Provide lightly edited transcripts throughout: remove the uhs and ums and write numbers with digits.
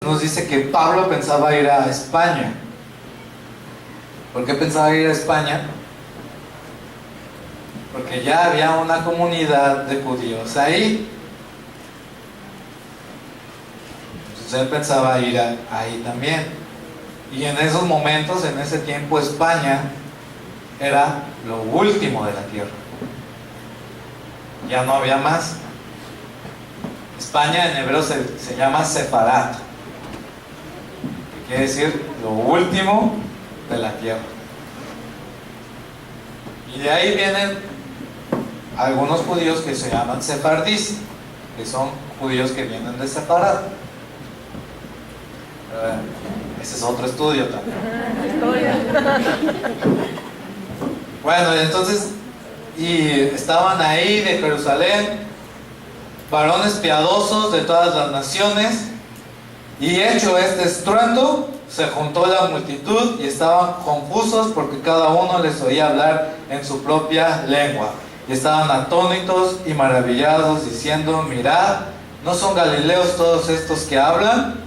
Nos dice que Pablo pensaba ir a España. ¿Por qué pensaba ir a España? Porque ya había una comunidad de judíos ahí. Entonces él pensaba ir ahí también. Y en esos momentos, en ese tiempo, España era lo último de la tierra. Ya no había más. España en hebreo se llama Sefarat, que quiere decir lo último de la tierra. Y de ahí vienen algunos judíos que se llaman sefardís, que son judíos que vienen de Sefarat. Ese es otro estudio también. Bueno, entonces, y estaban ahí de Jerusalén varones piadosos de todas las naciones, y hecho este estruendo, se juntó la multitud y estaban confusos porque cada uno les oía hablar en su propia lengua, y estaban atónitos y maravillados diciendo: mirad, ¿no son galileos todos estos que hablan?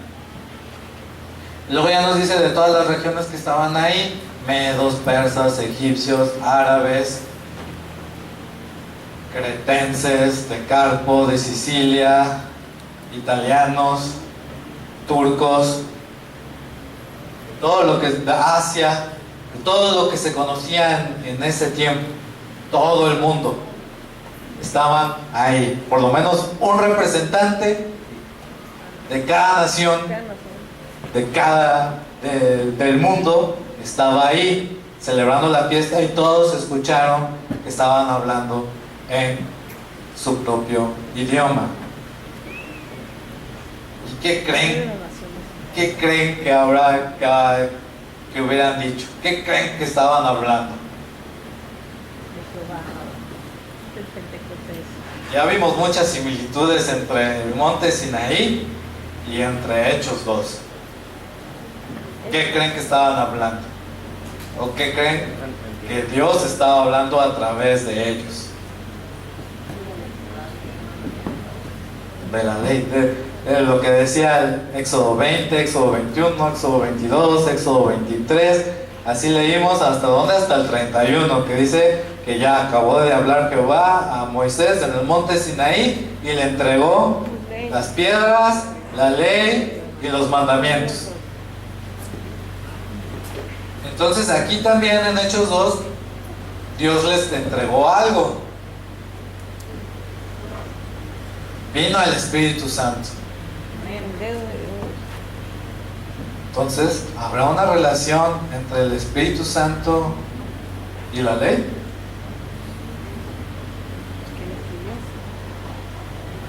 Luego ya nos dice de todas las regiones que estaban ahí: medos, persas, egipcios, árabes, cretenses, de Carpo, de Sicilia, italianos, turcos, todo lo que es de Asia, todo lo que se conocía en ese tiempo, todo el mundo estaban ahí. Por lo menos un representante de cada nación, del mundo estaba ahí celebrando la fiesta, y todos escucharon que estaban hablando en su propio idioma. ¿Y qué creen? ¿Qué creen que hubieran dicho? ¿Qué creen que estaban hablando? Ya vimos muchas similitudes entre el monte Sinaí y entre Hechos 2. ¿Qué creen que estaban hablando? ¿O qué creen que Dios estaba hablando a través de ellos? De la ley, de lo que decía el Éxodo 20, Éxodo 21, Éxodo 22, Éxodo 23. Así leímos hasta ¿dónde? Hasta el 31, que dice que ya acabó de hablar Jehová a Moisés en el monte Sinaí y le entregó las piedras, la ley y los mandamientos. Entonces aquí también en Hechos 2 Dios les entregó algo. Vino el Espíritu Santo. Entonces, ¿habrá una relación entre el Espíritu Santo y la ley?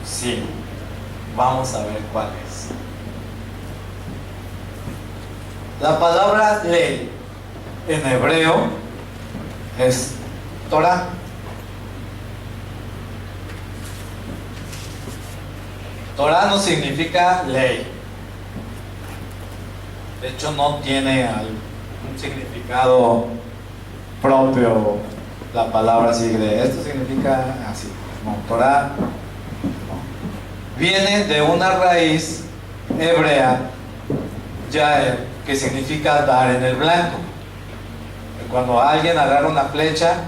Sí, vamos a ver cuál es. La palabra ley en hebreo es Torah. Torah no significa ley. De hecho, no tiene un significado propio la palabra así de esto significa así. No, Torah no. Viene de una raíz hebrea, yaer, que significa dar en el blanco. Que cuando alguien agarra una flecha,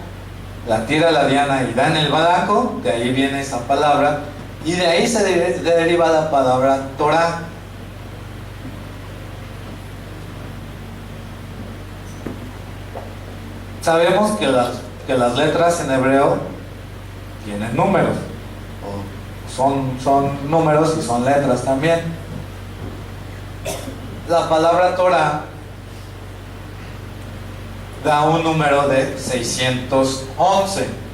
la tira a la diana y da en el blanco, de ahí viene esa palabra. Y de ahí se deriva la palabra Torah. Sabemos que las letras en hebreo tienen números. Son números y son letras también. La palabra Torah da un número de 611.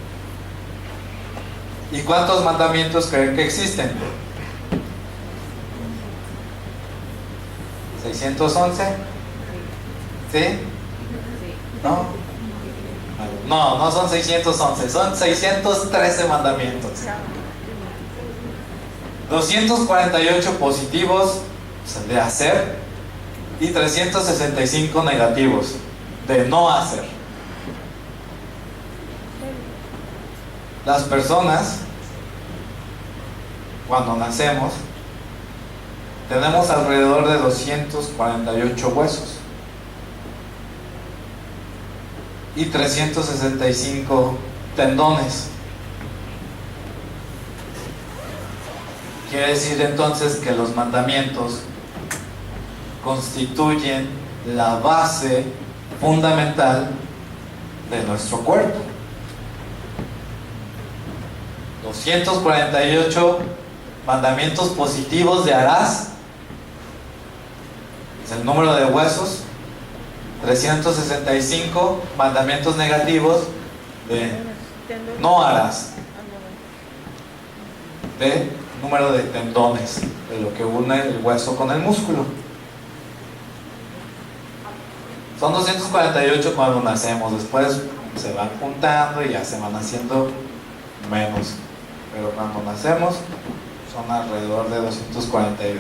¿Y cuántos mandamientos creen que existen? 611. ¿Sí? ¿No? No son 611, son 613 mandamientos. 248 positivos de hacer y 365 negativos de no hacer. Las personas, cuando nacemos, tenemos alrededor de 248 huesos y 365 tendones. Quiere decir entonces que los mandamientos constituyen la base fundamental de nuestro cuerpo. 248 mandamientos positivos de harás, es el número de huesos. 365 mandamientos negativos de no harás, de número de tendones, de lo que une el hueso con el músculo. Son 248 cuando nacemos, después se van juntando y ya se van haciendo menos, pero cuando nacemos son alrededor de 248.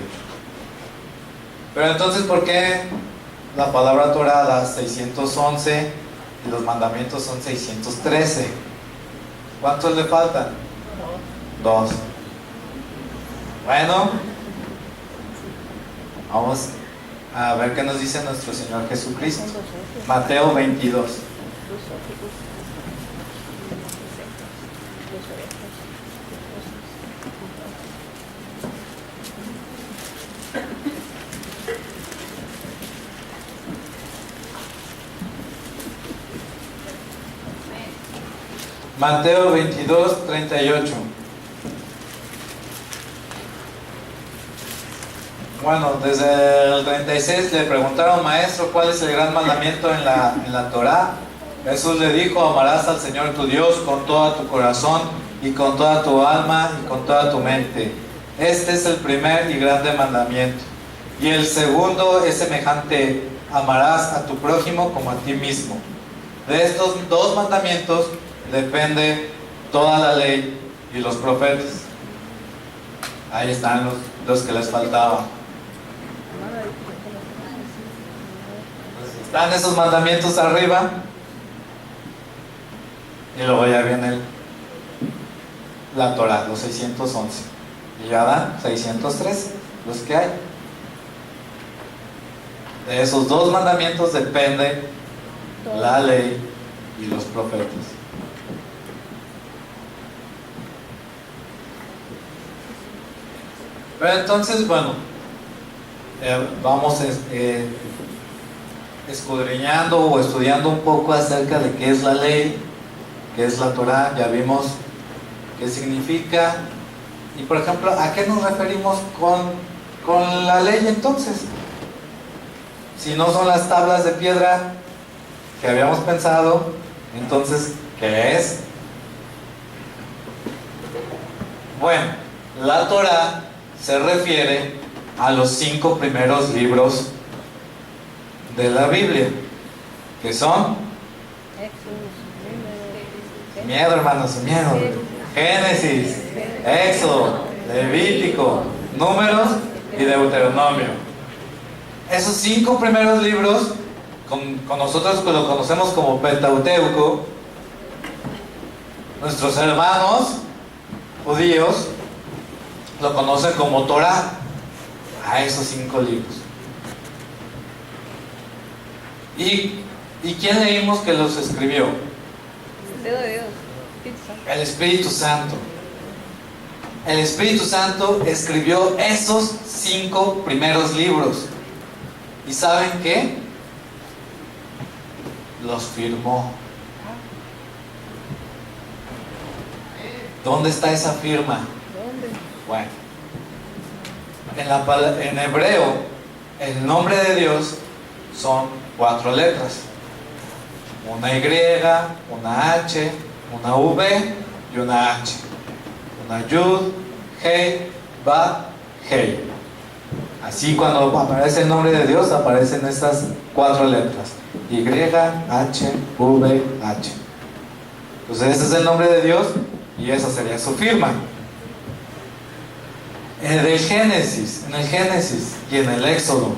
Pero entonces, ¿por qué la palabra Torah da 611 y los mandamientos son 613? ¿Cuántos le faltan? 2. Bueno, vamos a ver qué nos dice nuestro Señor Jesucristo. Mateo 22. Mateo 22, 38. Bueno, desde el 36 le preguntaron: maestro, ¿cuál es el gran mandamiento en la Torá? Jesús le dijo: amarás al Señor tu Dios con todo tu corazón y con toda tu alma y con toda tu mente. Este es el primer y grande mandamiento. Y el segundo es semejante: amarás a tu prójimo como a ti mismo. De estos dos mandamientos depende toda la ley y los profetas. Ahí están los que les faltaban. Están esos mandamientos arriba y luego ya viene la Torah, los 611, y ya dan 613 los que hay. De esos dos mandamientos depende la ley y los profetas. Pero entonces, bueno, vamos escudriñando o estudiando un poco acerca de qué es la ley, qué es la Torá. Ya vimos qué significa y, por ejemplo, a qué nos referimos con la ley entonces. Si no son las tablas de piedra que habíamos pensado, entonces, ¿qué es? Bueno, la Torá se refiere a los 5 primeros libros de la Biblia, que son miedo, hermanos, miedo. Génesis, Éxodo, Levítico, Números y Deuteronomio. Esos 5 primeros libros, con nosotros lo conocemos como Pentateuco. Nuestros hermanos judíos lo conocen como Torá, a esos 5 libros. ¿Y quién leímos que los escribió? El Espíritu Santo. El Espíritu Santo escribió esos 5 primeros libros. ¿Y saben qué? Los firmó. ¿Dónde está esa firma? Bueno, en hebreo, el nombre de Dios son 4 letras: una Y, una H, una V y una H. Una Yud, Hei, Ba, Hei. Así, cuando aparece el nombre de Dios, aparecen estas 4 letras: Y, H, V, H. Entonces ese es el nombre de Dios y esa sería su firma. En el Génesis y en el Éxodo,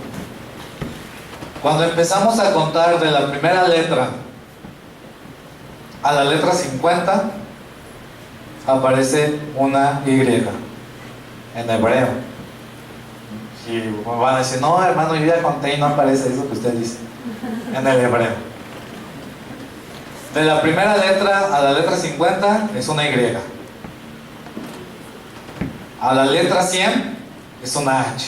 cuando empezamos a contar de la primera letra a la letra 50, aparece una Y en hebreo. Y me van a decir, no hermano, yo ya conté y no aparece eso que usted dice en el hebreo. De la primera letra a la letra 50 es una Y. A la letra 100 es una H.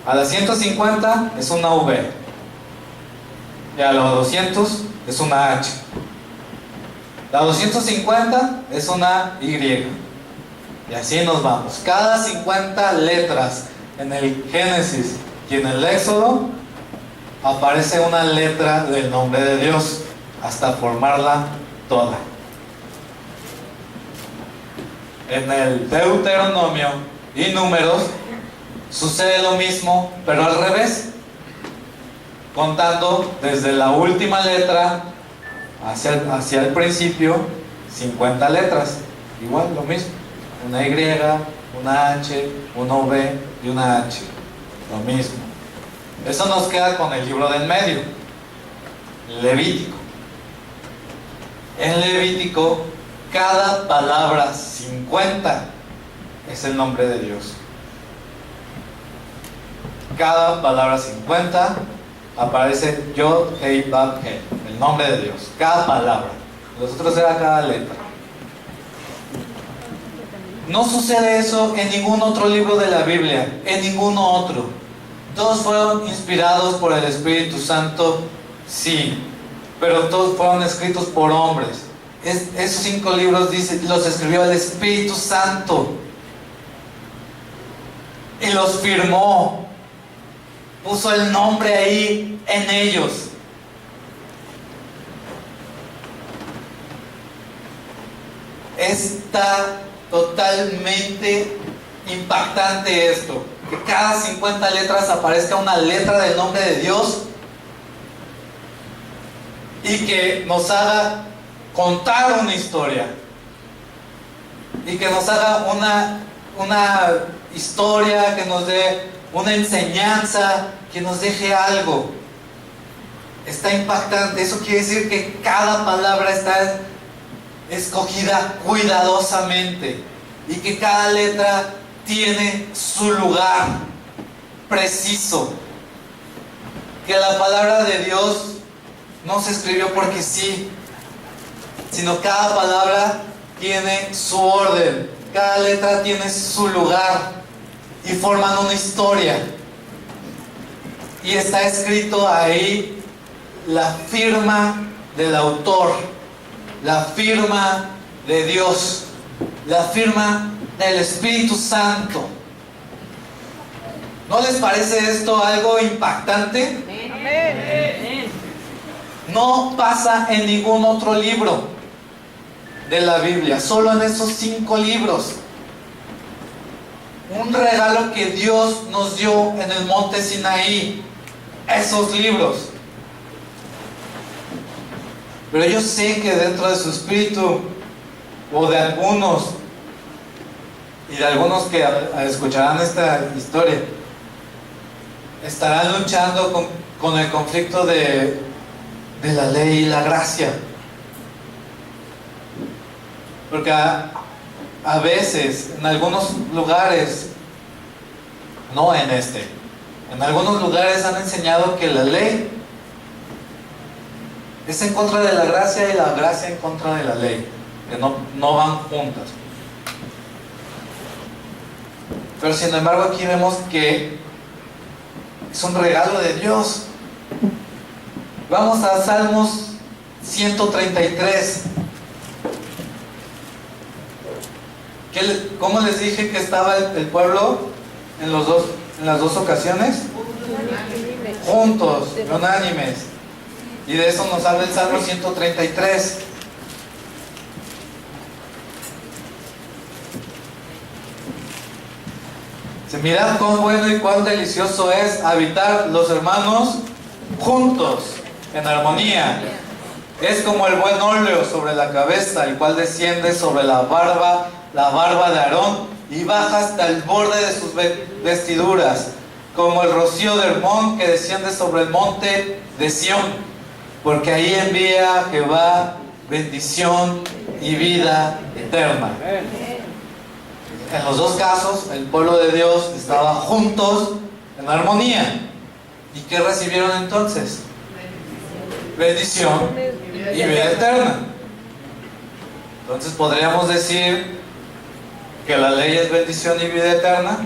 A la 150 es una V. Y a los 200 es una H. La 250 es una Y. Y así nos vamos. Cada 50 letras en el Génesis y en el Éxodo aparece una letra del nombre de Dios hasta formarla toda. En el Deuteronomio y Números sucede lo mismo, pero al revés, contando desde la última letra hacia el principio, 50 letras, igual lo mismo, una Y, una H, una V y una H, lo mismo. Eso nos queda con el libro del medio, Levítico. En Levítico, cada palabra 50 es el nombre de Dios. Cada palabra 50 aparece Yod, Hei, Vav, He, el nombre de Dios. Cada palabra. Los otros era cada letra. No sucede eso en ningún otro libro de la Biblia, en ninguno otro. Todos fueron inspirados por el Espíritu Santo, sí, pero todos fueron escritos por hombres. Esos 5 libros los escribió el Espíritu Santo y los firmó, puso el nombre ahí en ellos. Está totalmente impactante esto, que cada 50 letras aparezca una letra del nombre de Dios y que nos haga contar una historia y que nos haga una historia, que nos dé una enseñanza, que nos deje algo. Está impactante. Eso quiere decir que cada palabra está escogida cuidadosamente y que cada letra tiene su lugar preciso, que la palabra de Dios no se escribió porque sí, sino cada palabra tiene su orden, cada letra tiene su lugar y forman una historia. Y está escrito ahí la firma del autor, la firma de Dios, la firma del Espíritu Santo. ¿No les parece esto algo impactante? Amén. No pasa en ningún otro libro de la Biblia, solo en esos 5 libros. Un regalo que Dios nos dio en el monte Sinaí, esos libros. Pero yo sé que dentro de su espíritu, o de algunos, y de algunos que escucharán esta historia, estarán luchando con el conflicto de la ley y la gracia. Porque a veces, en algunos lugares, no en en algunos lugares han enseñado que la ley es en contra de la gracia y la gracia en contra de la ley, que no van juntas. Pero sin embargo aquí vemos que es un regalo de Dios. Vamos a Salmos 133. ¿Cómo les dije que estaba el pueblo en las dos ocasiones? Juntos, unánimes. Y de eso nos habla el Salmo 133. Mirad cuán bueno y cuán delicioso es habitar los hermanos juntos, en armonía. Es como el buen óleo sobre la cabeza, el cual desciende sobre la barba de Aarón y baja hasta el borde de sus vestiduras, como el rocío de Hermón que desciende sobre el monte de Sión, porque ahí envía Jehová bendición y vida eterna. en los dos casos, el pueblo de Dios estaba juntos en armonía. ¿Y qué recibieron entonces? Bendición y vida eterna. Entonces podríamos decir que la ley es bendición y vida eterna.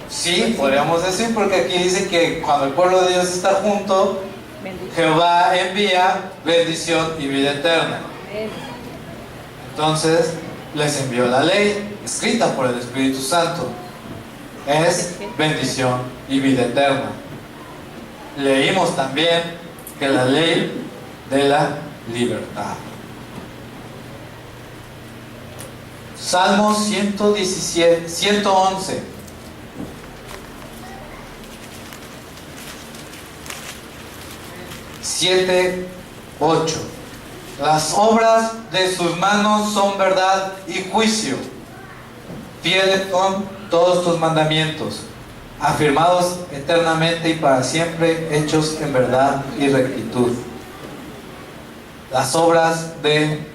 Sí, podríamos decir, porque aquí dice que cuando el pueblo de Dios está junto, Jehová envía bendición y vida eterna. Entonces les envió la ley escrita por el Espíritu Santo. Es bendición y vida eterna. Leímos también que la ley de la libertad. Salmo 117, 111. Siete, 8. Las obras de sus manos son verdad y juicio. Fieles son todos tus mandamientos, afirmados eternamente y para siempre, hechos en verdad y rectitud. Las obras de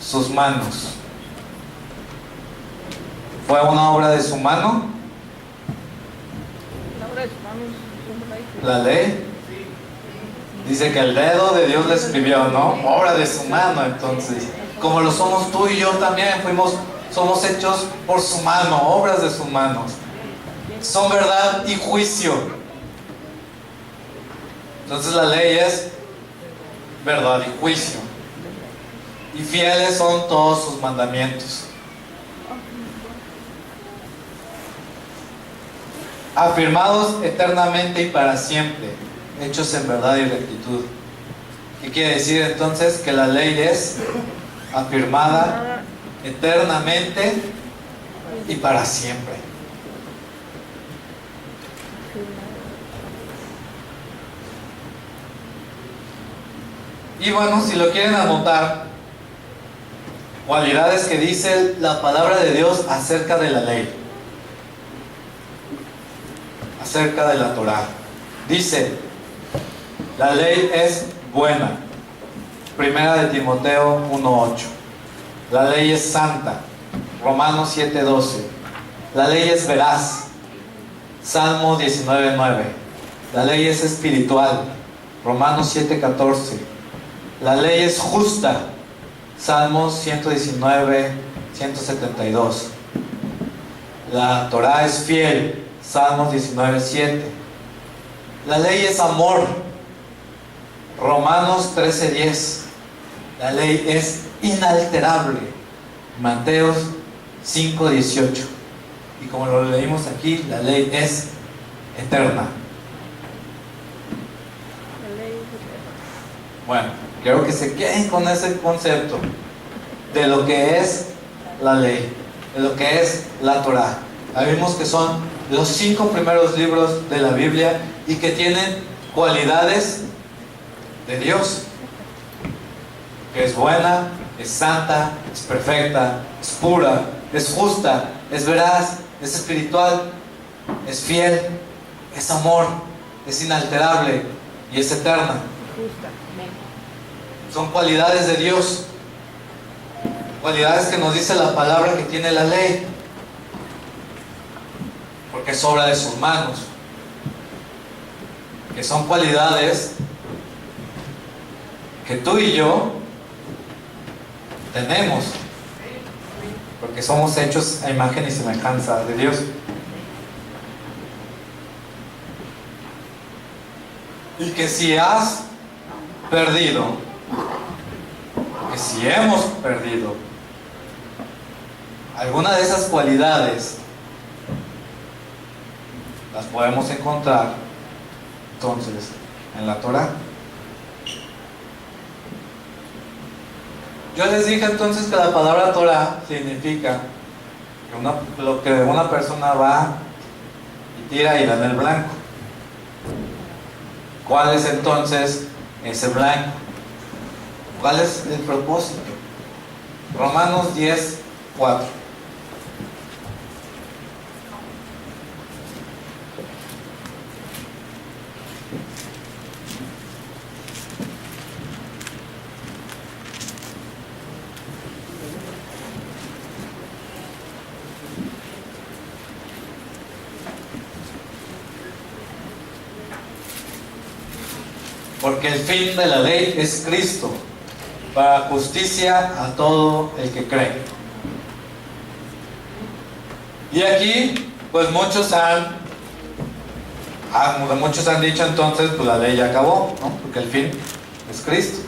sus manos. ¿Fue una obra de su mano? La ley. Dice que el dedo de Dios le escribió, ¿no? Obra de su mano, entonces. Como lo somos tú y yo también, somos hechos por su mano, obras de sus manos. Son verdad y juicio. Entonces la ley es verdad y juicio. Y fieles son todos sus mandamientos. Afirmados eternamente y para siempre, hechos en verdad y rectitud. ¿Qué quiere decir entonces? Que la ley es afirmada eternamente y para siempre. Y bueno, si lo quieren anotar, cualidades que dice la palabra de Dios acerca de la ley, acerca de la Torá. Dice: la ley es buena. Primera de Timoteo 1:8. La ley es santa. Romanos 7:12. La ley es veraz. Salmo 19:9. La ley es espiritual. Romanos 7:14. La ley es justa. Salmos 119, 172. La Torá es fiel. Salmos 19:7. La ley es amor. Romanos 13:10. La ley es inalterable. Mateos 5:18. Y como lo leímos aquí, la ley es eterna. Bueno, quiero que se queden con ese concepto de lo que es la ley, de lo que es la Torá. Ya vimos que son los 5 primeros libros de la Biblia y que tienen cualidades de Dios, que es buena, es santa, es perfecta, es pura, es justa, es veraz, es espiritual, es fiel, es amor, es inalterable y es eterna. Son cualidades de Dios, cualidades que nos dice la palabra que tiene la ley, porque es obra de sus manos, que son cualidades que tú y yo tenemos, porque somos hechos a imagen y semejanza de Dios. Y que si has perdido, que si hemos perdido alguna de esas cualidades, las podemos encontrar entonces en la Torá. Yo les dije entonces que la palabra Torá significa que lo que una persona va y tira y da en el blanco. ¿Cuál es entonces ese blanco? ¿Cuál es el propósito? Romanos 10:4. Porque el fin de la ley es Cristo, para justicia a todo el que cree. Y aquí, pues muchos han dicho entonces, pues la ley ya acabó, ¿no? Porque el fin es Cristo.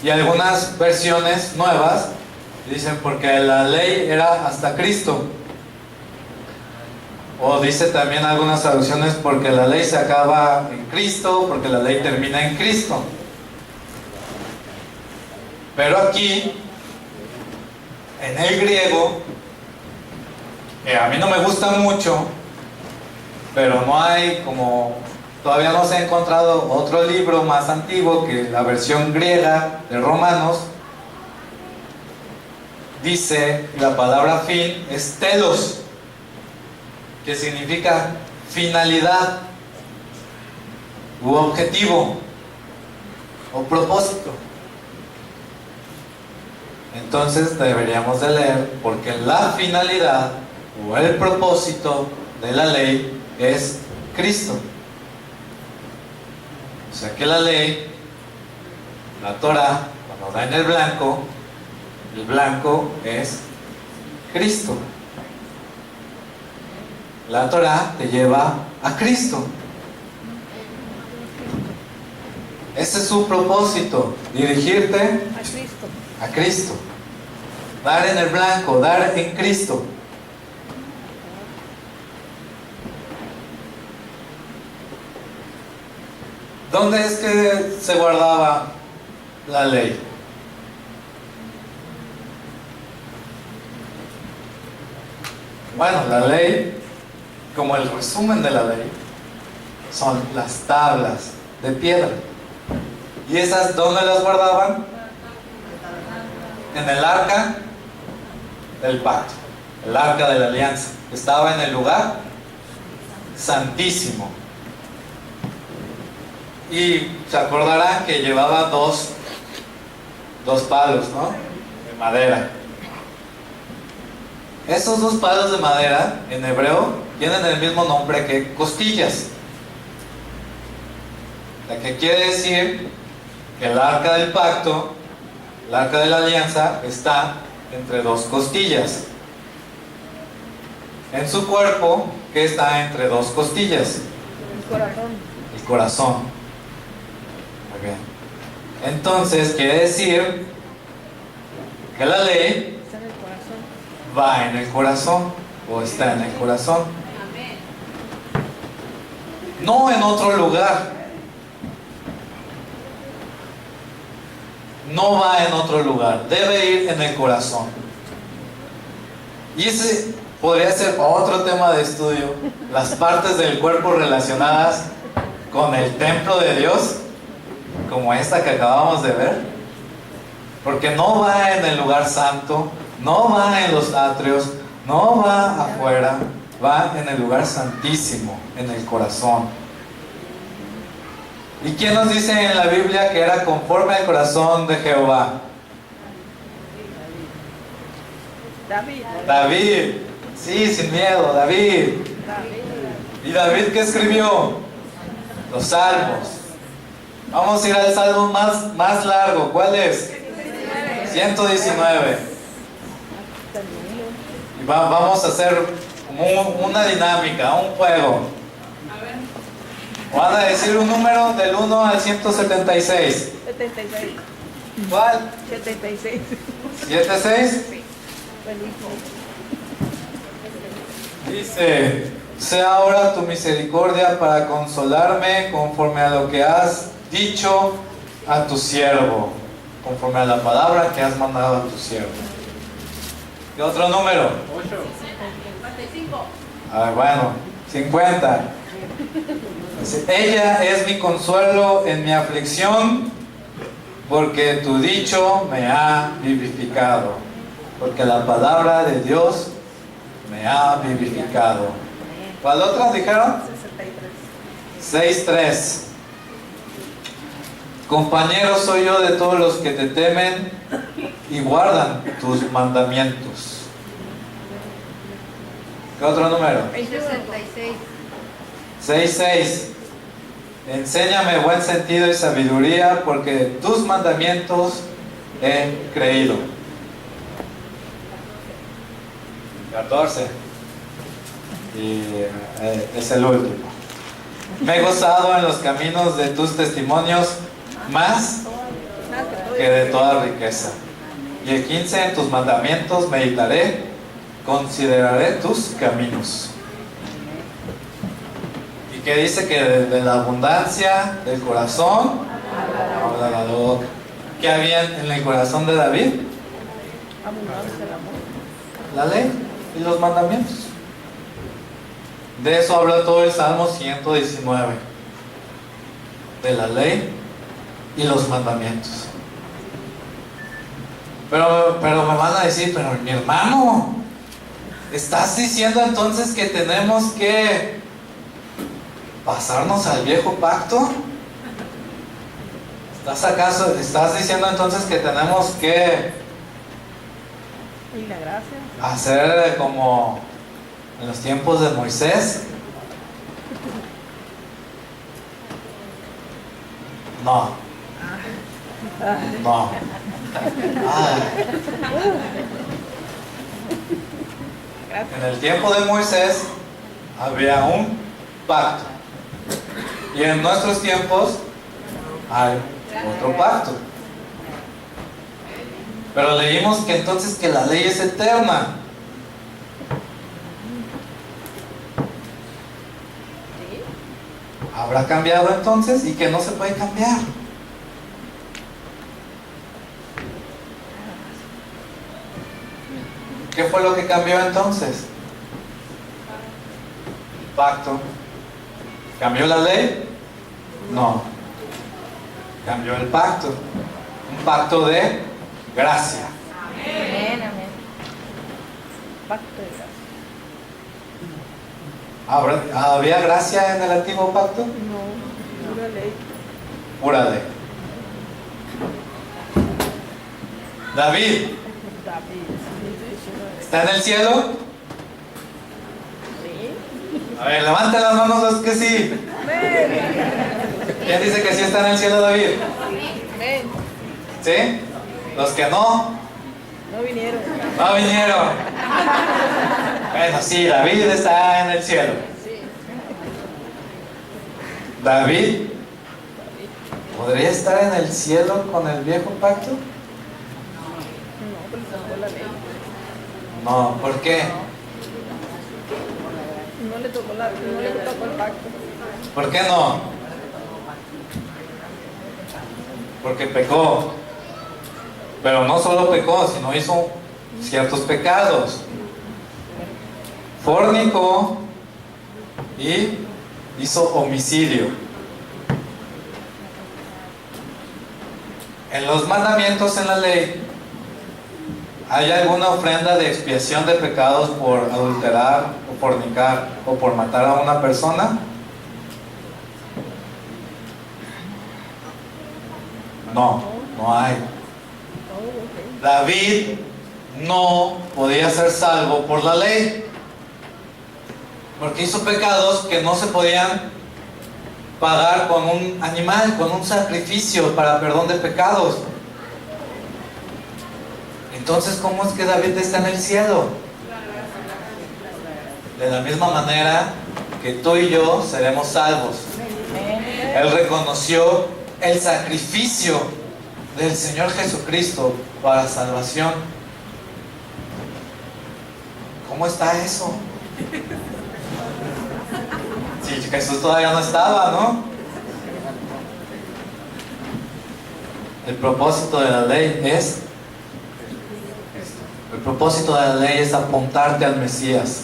Y algunas versiones nuevas dicen porque la ley era hasta Cristo. O dice también algunas traducciones porque la ley se acaba en Cristo, porque la ley termina en Cristo. Pero aquí, en el griego, a mí no me gusta mucho, pero no hay todavía no se ha encontrado otro libro más antiguo que la versión griega de Romanos. Dice la palabra fin es telos, que significa finalidad u objetivo o propósito. Entonces deberíamos de leer porque la finalidad o el propósito de la ley es Cristo. O sea que la ley, la Torah, cuando da en el blanco es Cristo. La Torah te lleva a Cristo. Ese es su propósito, dirigirte a Cristo. Dar en el blanco, dar en Cristo. ¿Dónde es que se guardaba la ley? Bueno, la ley, como el resumen de la ley, son las tablas de piedra. ¿Y esas dónde las guardaban? En el arca del pacto, el arca de la alianza. Estaba en el lugar santísimo. Y se acordarán que llevaba dos palos, ¿no? De madera. Esos dos palos de madera, en hebreo, tienen el mismo nombre que costillas. Lo que quiere decir que el arca del pacto, el arca de la alianza, está entre dos costillas. En su cuerpo, ¿qué está entre dos costillas? El corazón. El corazón. Muy bien. Entonces, quiere decir que la ley Está en el corazón. va en el corazón, o está en el corazón. No en otro lugar. No va en otro lugar, debe ir en el corazón. Y ese podría ser otro tema de estudio, las partes del cuerpo relacionadas con el templo de Dios, como esta que acabamos de ver, porque no va en el lugar santo, no va en los atrios, no va afuera, va en el lugar santísimo, en el corazón. ¿Y quién nos dice en la Biblia que era conforme al corazón de Jehová? David. Sí, sin miedo, David. ¿Y David qué escribió? Los salmos. Vamos a ir al salmo más largo. ¿Cuál es? 119. Y vamos a hacer una dinámica, un juego. Van a decir un número del 1 al 176. 76. ¿Cuál? 76. ¿76? Sí. Buenísimo. Dice: sea ahora tu misericordia para consolarme conforme a lo que has dicho a tu siervo, conforme a la palabra que has mandado a tu siervo. ¿Qué otro número? 55. Bueno, 50. Dice: ella es mi consuelo en mi aflicción, porque tu dicho me ha vivificado, porque la palabra de Dios me ha vivificado. ¿Cuál otra dijeron? 63. 6:3. Compañero soy yo de todos los que te temen y guardan tus mandamientos. ¿Qué otro número? 66. 6:6. Enséñame buen sentido y sabiduría, porque tus mandamientos he creído. 14. Y es el último. Me he gozado en los caminos de tus testimonios más que de toda riqueza. Y el 15, en tus mandamientos meditaré, consideraré tus caminos. ¿Y qué dice? Que de la abundancia del corazón habla la boca. ¿Qué había en el corazón de David? Abundancia del amor. La ley y los mandamientos. De eso habla todo el Salmo 119. De la ley y los mandamientos. Pero me van a decir, pero mi hermano, ¿estás diciendo entonces que tenemos que pasarnos al viejo pacto? ¿Estás diciendo entonces que tenemos que Y la gracia. hacer como en los tiempos de Moisés? No. No. En el tiempo de Moisés había un pacto. Y en nuestros tiempos hay otro pacto. Pero leímos que entonces que la ley es eterna. ¿Habrá cambiado entonces? ¿Y que no se puede cambiar? ¿Qué fue lo que cambió entonces? Pacto. ¿Cambió la ley? No. Cambió el pacto. Un pacto de gracia. Amén, amén. Pacto de gracia. ¿Había gracia en el antiguo pacto? No, pura ley. Pura ley. David, David. ¿está en el cielo? Sí. A ver, levanten las manos los que sí. ¿Quién dice que sí está en el cielo, David? Ven. ¿Sí? Los que no, No vinieron. no vinieron. Bueno, sí, David está en el cielo. Sí. David, ¿podría estar en el cielo con el viejo pacto? No, pero le tocó la ley. No, ¿por qué? No le tocó el pacto. ¿Por qué no? Porque pecó. Pero no solo pecó, sino hizo ciertos pecados. Fornicó y hizo homicidio. En los mandamientos, en la ley, ¿hay alguna ofrenda de expiación de pecados por adulterar o fornicar o por matar a una persona? No, no hay. Oh, ok. David no podía ser salvo por la ley, porque hizo pecados que no se podían pagar con un animal, con un sacrificio para perdón de pecados. Entonces, ¿cómo es que David está en el cielo? De la misma manera que tú y yo seremos salvos. Él reconoció el sacrificio del Señor Jesucristo para salvación. ¿Cómo está eso? Si Jesús todavía no estaba, ¿no? El propósito de la ley es apuntarte al Mesías.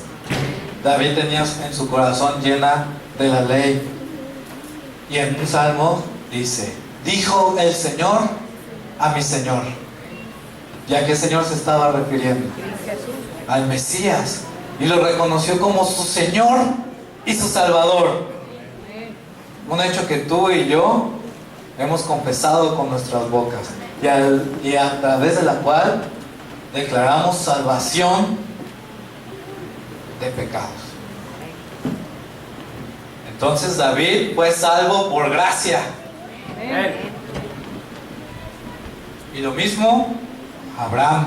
David tenía en su corazón llena de la ley. Y en un salmo dice: dijo el Señor a mi Señor. ¿Y a qué Señor se estaba refiriendo? Jesús. Al Mesías. Y lo reconoció como su Señor y su Salvador. Un hecho que tú y yo hemos confesado con nuestras bocas y a través de la cual declaramos salvación de pecados. Entonces David fue salvo por gracia. Y lo mismo Abraham.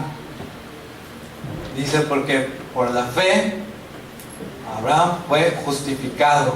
Dice porque por la fe Abraham fue justificado